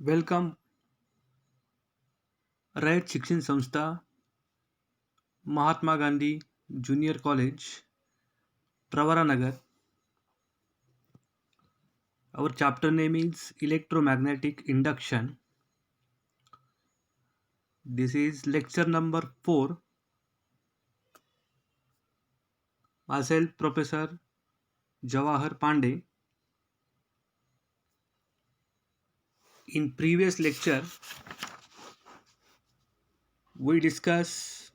Welcome Rayat Shikshan Sanstha Mahatma Gandhi junior college Pravaranagar. Our chapter name is electromagnetic induction. This is lecture number 4. Myself Professor Jawahar Pandey. In previous lecture we discussed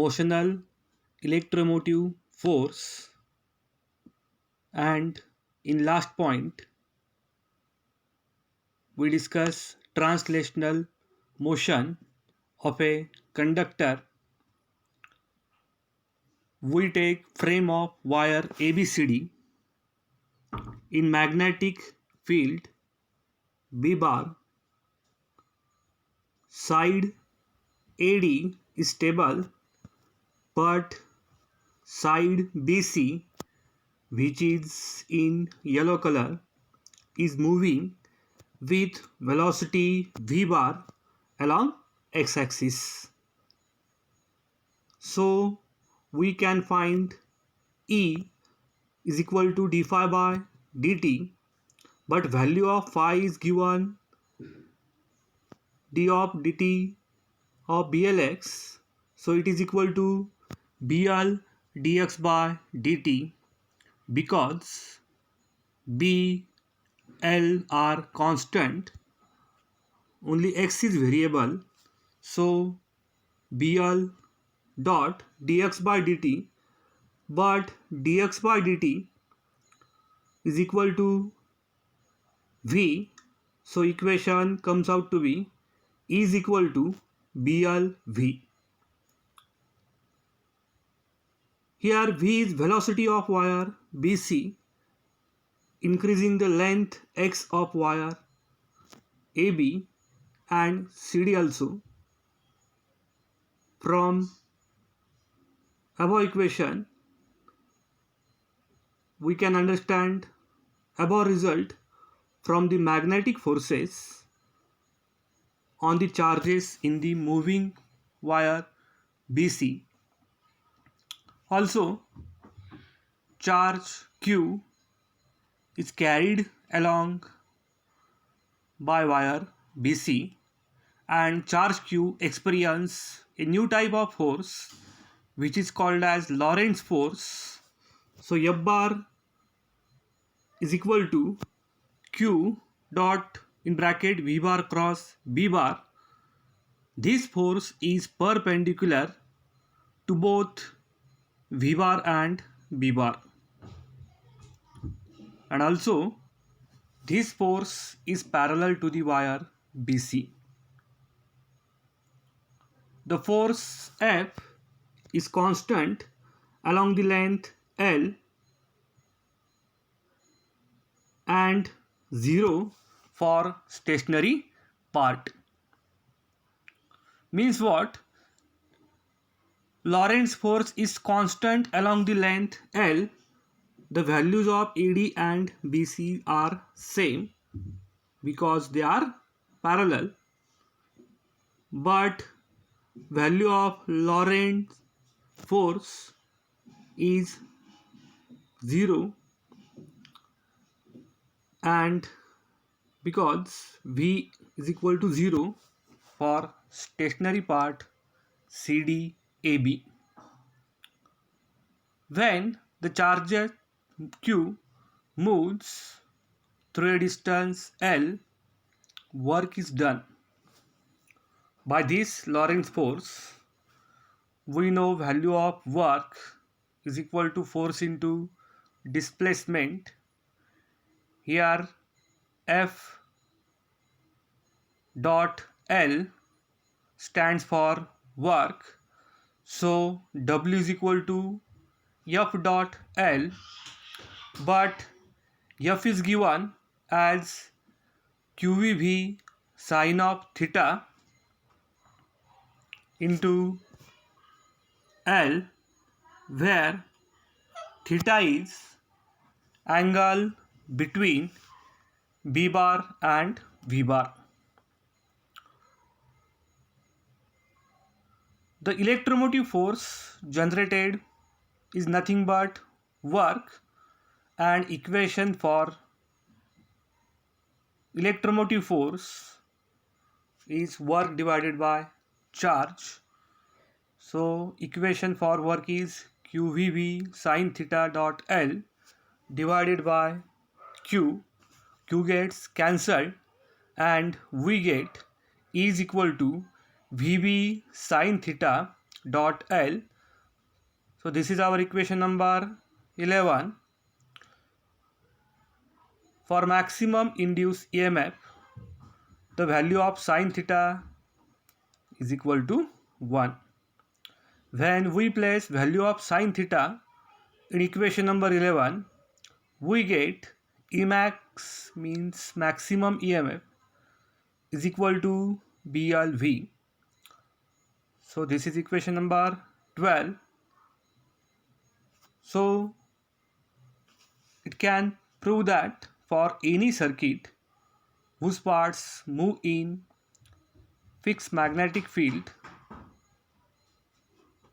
motional electromotive force, and in last point we discuss translational motion of a conductor. We take frame of wire ABCD. In magnetic field B bar, side AD is stable, but side BC, which is in yellow color, is moving with velocity V bar along x-axis. So we can find E is equal to d phi by dt, but value of phi is given d of dt of blx, so it is equal to bl dx by dt, because b, l are constant, only x is variable, so bl dot dx by dt, but dx by dt is equal to v, so equation comes out to be E is equal to blv. Here v is velocity of wire BC, increasing the length x of wire AB and CD also. From above equation we can understand above result from the magnetic forces on the charges in the moving wire BC. Also, charge Q is carried along by wire BC, and charge Q experience a new type of force which is called as Lorentz force. So F bar is equal to Q dot in bracket V bar cross B bar. This force is perpendicular to both V bar and B bar, and also this force is parallel to the wire BC. The force F is constant along the length L and 0 for stationary part. Means what? Lorentz force is constant along the length L. The values of AD and BC are same because they are parallel, but value of Lorentz force is 0, and because V is equal to 0 for stationary part CDAB. When the charge Q moves through a distance L, work is done. By this Lorentz force, we know value of work is equal to force into displacement. Here F dot L stands for work, so W is equal to F dot L, but F is given as QVV sine of theta into L, where theta is angle between B bar and V bar. The electromotive force generated is nothing but work, and equation for electromotive force is work divided by charge. So equation for work is QVB sine theta dot L divided by Q. Q gets cancelled and we get is equal to VB sine theta dot L. So this is our equation number 11. For maximum induced EMF, the value of sine theta is equal to 1. When we place value of sine theta in equation number 11, we get Emax means maximum EMF is equal to BLV. So this is equation number 12. So it can prove that for any circuit whose parts move in fixed magnetic field,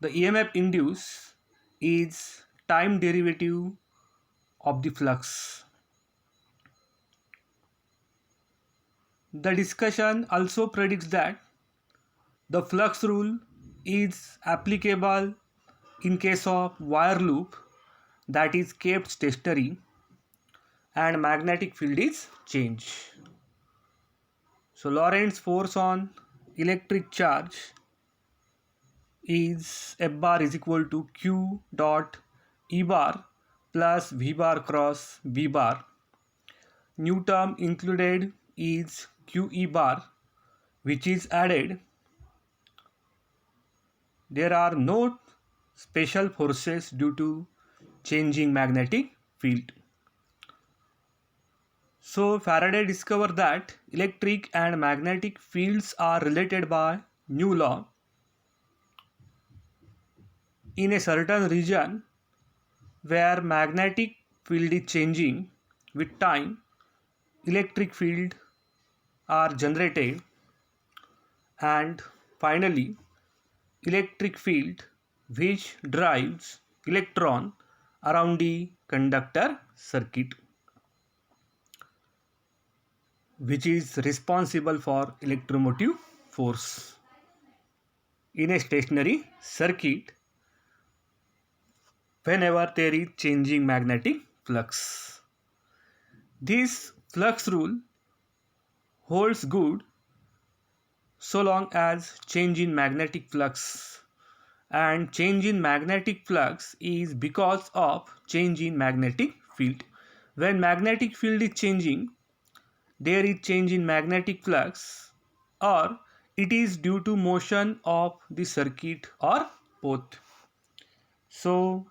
the EMF induced is time derivative of the flux. The discussion also predicts that the flux rule is applicable in case of wire loop that is kept stationary and magnetic field is changed. So Lorentz force on electric charge is F bar is equal to Q dot E bar plus V bar cross V bar. New term included is QE bar, which is added. There are no special forces due to changing magnetic field. So Faraday discovered that electric and magnetic fields are related by new law. In a certain region where magnetic field is changing with time, electric field are generated, and finally electric field which drives electron around the conductor circuit, which is responsible for electromotive force in a stationary circuit whenever there is changing magnetic flux. This flux rule holds good so long as change in magnetic flux, and change in magnetic flux is because of change in magnetic field. When magnetic field is changing, there is change in magnetic flux, or it is due to motion of the circuit or both. So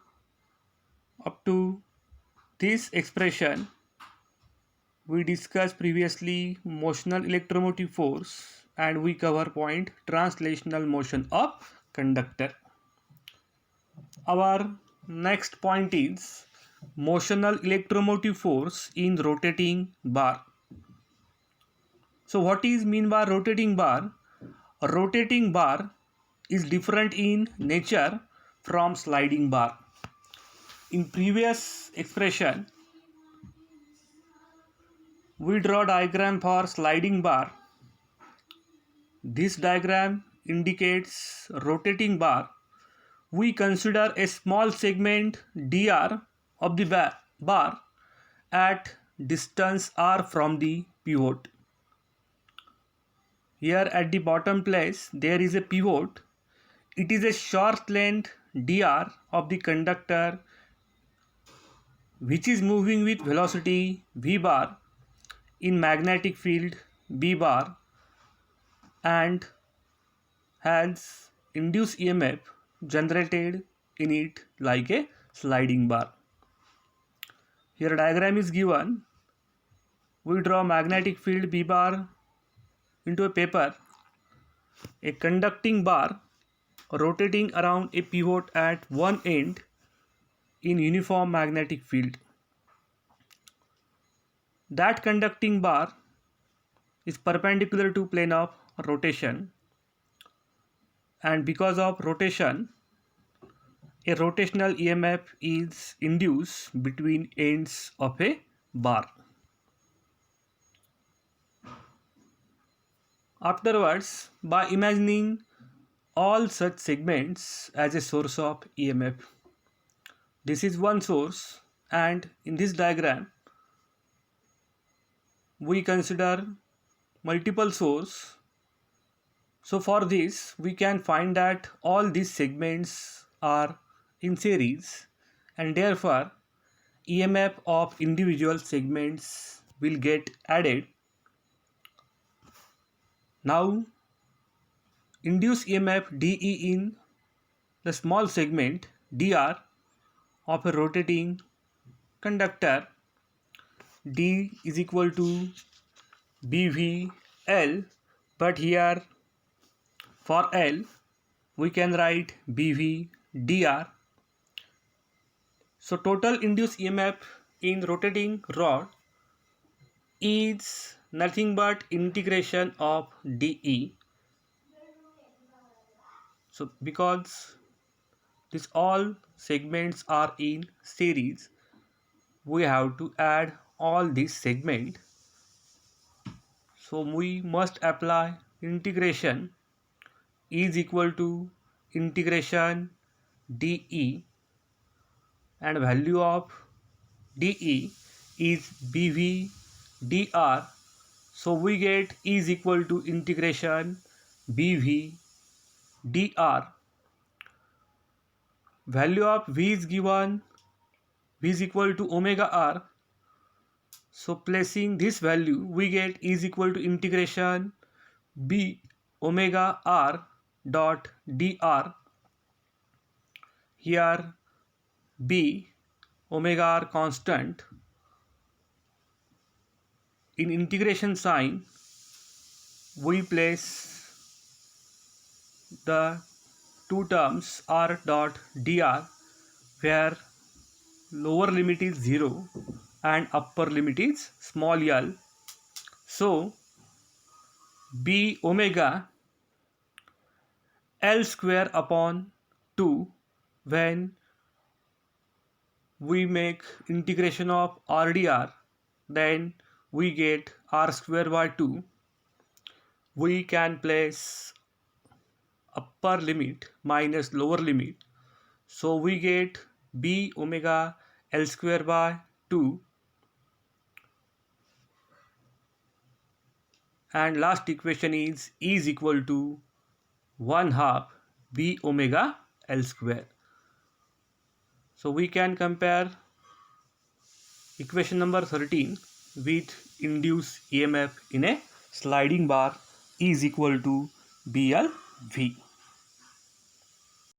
up to this expression we discussed previously motional electromotive force, and we cover point translational motion of conductor. Our next point is motional electromotive force in rotating bar. So what is mean by rotating bar? A rotating bar is different in nature from sliding bar. In previous expression, we draw diagram for sliding bar. This diagram indicates rotating bar. We consider a small segment dr of the bar at distance r from the pivot. Here at the bottom place there is a pivot. It is a short length dr of the conductor which is moving with velocity v bar in magnetic field b bar and has induced EMF generated in it like a sliding bar. Here a diagram is given. We draw magnetic field B bar into a paper, a conducting bar rotating around a pivot at one end in uniform magnetic field. That conducting bar is perpendicular to plane of rotation. and because of rotation, a rotational EMF is induced between ends of a bar. Afterwards, by imagining all such segments as a source of EMF, this is one source, and in this diagram we consider multiple source. So for this we can find that all these segments are in series, and therefore EMF of individual segments will get added. Now induce EMF dE in the small segment dr of a rotating conductor, D is equal to BVL, but here for L we can write BV dr. So total induced EMF in rotating rod is nothing but integration of dE. So because these all segments are in series, we have to add all these segments. So we must apply integration is equal to integration dE, and value of dE is BV dr. So we get E is equal to integration BV dr. Value of V is given, V is equal to omega r. So placing this value we get E is equal to integration B omega r dot dr. Here B omega r constant. In integration sign we place the two terms r dot dr, where lower limit is 0 and upper limit is small l. So B omega L square upon 2, when we make integration of RdR, then we get r square by 2. We can place upper limit minus lower limit, so we get B omega L square by 2, and last equation is E is equal to 1/2 B omega L square. So we can compare equation number 13 with induced EMF in a sliding bar is equal to BLV.